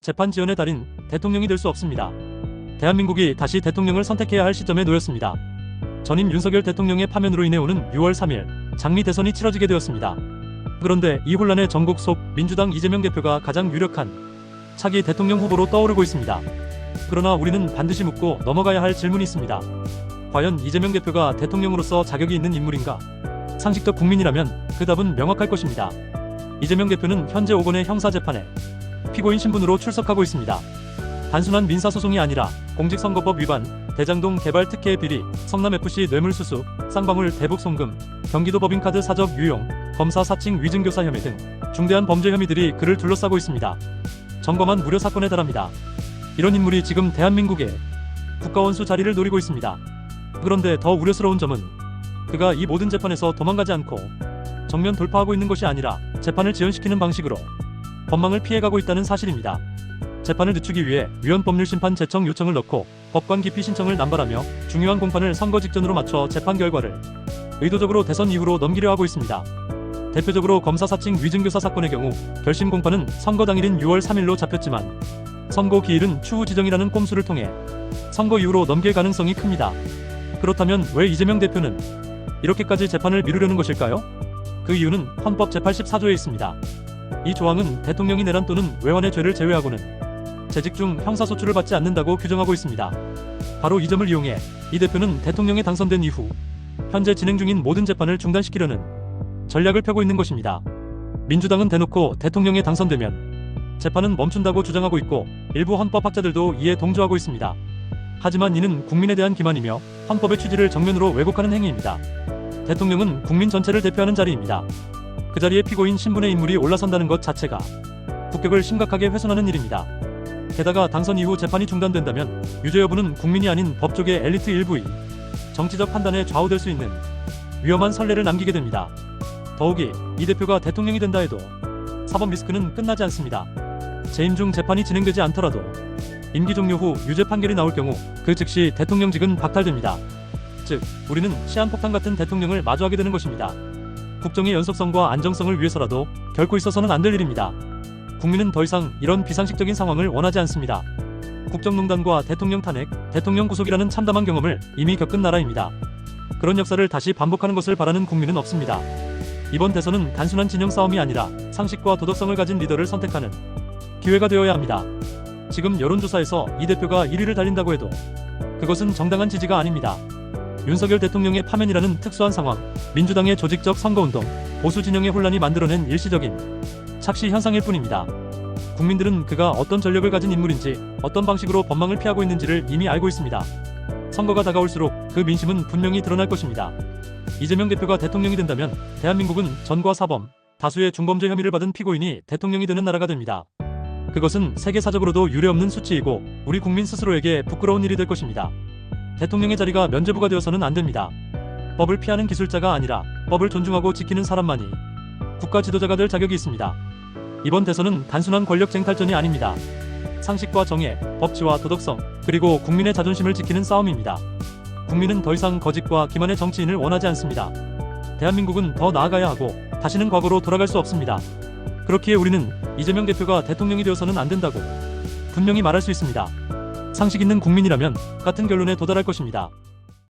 재판 지연의 달인 대통령이 될 수 없습니다. 대한민국이 다시 대통령을 선택해야 할 시점에 놓였습니다. 전임 윤석열 대통령의 파면으로 인해 오는 6월 3일 장미 대선이 치러지게 되었습니다. 그런데 이 혼란의 전국 속 민주당 이재명 대표가 가장 유력한 차기 대통령 후보로 떠오르고 있습니다. 그러나 우리는 반드시 묻고 넘어가야 할 질문이 있습니다. 과연 이재명 대표가 대통령으로서 자격이 있는 인물인가? 상식적 국민이라면 그 답은 명확할 것입니다. 이재명 대표는 현재 5건의 형사재판에 피고인 신분으로 출석하고 있습니다. 단순한 민사소송이 아니라 공직선거법 위반, 대장동 개발 특혜 비리, 성남FC 뇌물수수, 쌍방울 대북 송금, 경기도 법인카드 사적 유용, 검사 사칭 위증교사 혐의 등 중대한 범죄 혐의들이 그를 둘러싸고 있습니다. 점검한 무려 사건에 달합니다. 이런 인물이 지금 대한민국의 국가원수 자리를 노리고 있습니다. 그런데 더 우려스러운 점은 그가 이 모든 재판에서 도망가지 않고 정면 돌파하고 있는 것이 아니라 재판을 지연시키는 방식으로 법망을 피해가고 있다는 사실입니다. 재판을 늦추기 위해 위헌법률심판 제청 요청을 넣고 법관 기피 신청을 남발하며 중요한 공판을 선거 직전으로 맞춰 재판 결과를 의도적으로 대선 이후로 넘기려 하고 있습니다. 대표적으로 검사 사칭 위증교사 사건의 경우 결심 공판은 선거 당일인 6월 3일로 잡혔지만 선고 기일은 추후 지정이라는 꼼수를 통해 선거 이후로 넘길 가능성이 큽니다. 그렇다면 왜 이재명 대표는 이렇게까지 재판을 미루려는 것일까요? 그 이유는 헌법 제84조에 있습니다. 이 조항은 대통령이 내란 또는 외환의 죄를 제외하고는 재직 중 형사소출을 받지 않는다고 규정하고 있습니다. 바로 이 점을 이용해 이 대표는 대통령에 당선된 이후 현재 진행 중인 모든 재판을 중단시키려는 전략을 펴고 있는 것입니다. 민주당은 대놓고 대통령에 당선되면 재판은 멈춘다고 주장하고 있고 일부 헌법학자들도 이에 동조하고 있습니다. 하지만 이는 국민에 대한 기만이며 헌법의 취지를 정면으로 왜곡하는 행위입니다. 대통령은 국민 전체를 대표하는 자리입니다. 그 자리에 피고인 신분의 인물이 올라선다는 것 자체가 국격을 심각하게 훼손하는 일입니다. 게다가 당선 이후 재판이 중단된다면 유죄 여부는 국민이 아닌 법조계 엘리트 일부의 정치적 판단에 좌우될 수 있는 위험한 선례를 남기게 됩니다. 더욱이 이 대표가 대통령이 된다 해도 사법 리스크는 끝나지 않습니다. 재임 중 재판이 진행되지 않더라도 임기 종료 후 유죄 판결이 나올 경우 그 즉시 대통령직은 박탈됩니다. 즉, 우리는 시한폭탄 같은 대통령을 마주하게 되는 것입니다. 국정의 연속성과 안정성을 위해서라도 결코 있어서는 안 될 일입니다. 국민은 더 이상 이런 비상식적인 상황을 원하지 않습니다. 국정농단과 대통령 탄핵, 대통령 구속이라는 참담한 경험을 이미 겪은 나라입니다. 그런 역사를 다시 반복하는 것을 바라는 국민은 없습니다. 이번 대선은 단순한 진영 싸움이 아니라 상식과 도덕성을 가진 리더를 선택하는 기회가 되어야 합니다. 지금 여론조사에서 이 대표가 1위를 달린다고 해도 그것은 정당한 지지가 아닙니다. 윤석열 대통령의 파면이라는 특수한 상황, 민주당의 조직적 선거운동, 보수 진영의 혼란이 만들어낸 일시적인 착시 현상일 뿐입니다. 국민들은 그가 어떤 전력을 가진 인물인지, 어떤 방식으로 법망을 피하고 있는지를 이미 알고 있습니다. 선거가 다가올수록 그 민심은 분명히 드러날 것입니다. 이재명 대표가 대통령이 된다면 대한민국은 전과 사범, 다수의 중범죄 혐의를 받은 피고인이 대통령이 되는 나라가 됩니다. 그것은 세계사적으로도 유례없는 수치이고 우리 국민 스스로에게 부끄러운 일이 될 것입니다. 대통령의 자리가 면죄부가 되어서는 안 됩니다. 법을 피하는 기술자가 아니라 법을 존중하고 지키는 사람만이 국가 지도자가 될 자격이 있습니다. 이번 대선은 단순한 권력 쟁탈전이 아닙니다. 상식과 정의, 법치와 도덕성, 그리고 국민의 자존심을 지키는 싸움입니다. 국민은 더 이상 거짓과 기만의 정치인을 원하지 않습니다. 대한민국은 더 나아가야 하고 다시는 과거로 돌아갈 수 없습니다. 그렇기에 우리는 이재명 대표가 대통령이 되어서는 안 된다고 분명히 말할 수 있습니다. 상식 있는 국민이라면 같은 결론에 도달할 것입니다.